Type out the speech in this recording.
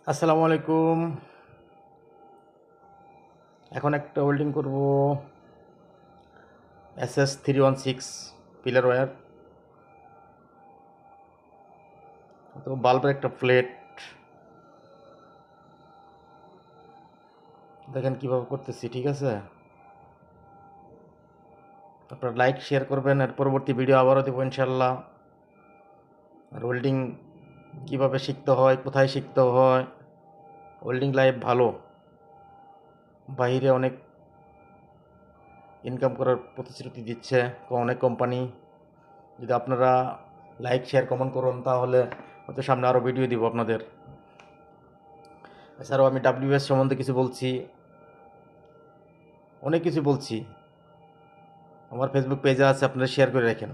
আসসালামু আলাইকুম। এখন একটা ওয়েল্ডিং করব SS316 পিলার ওয়্যার। তো বাল্বের একটা প্লেট দেখেন কিভাবে করতেছি, ঠিক আছে? আপনারা লাইক শেয়ার করবেন, আর পরবর্তী ভিডিও আবারও দেবো ইনশাল্লাহ। আর ওয়েল্ডিং কীভাবে শিখতে হয়, কোথায় শিখতে হয়, ওয়েল্ডিং লাইফ ভালো, বাইরে অনেক ইনকাম করার প্রতিশ্রুতি দিচ্ছে অনেক কোম্পানি। যদি আপনারা লাইক শেয়ার কমেন্ট করুন তাহলে হয়তো সামনে আরও ভিডিও দিব আপনাদের। এছাড়াও আমি WS সম্বন্ধে কিছু বলছি, অনেক কিছু বলছি। আমার ফেসবুক পেজে আছে, আপনারা শেয়ার করে রাখেন।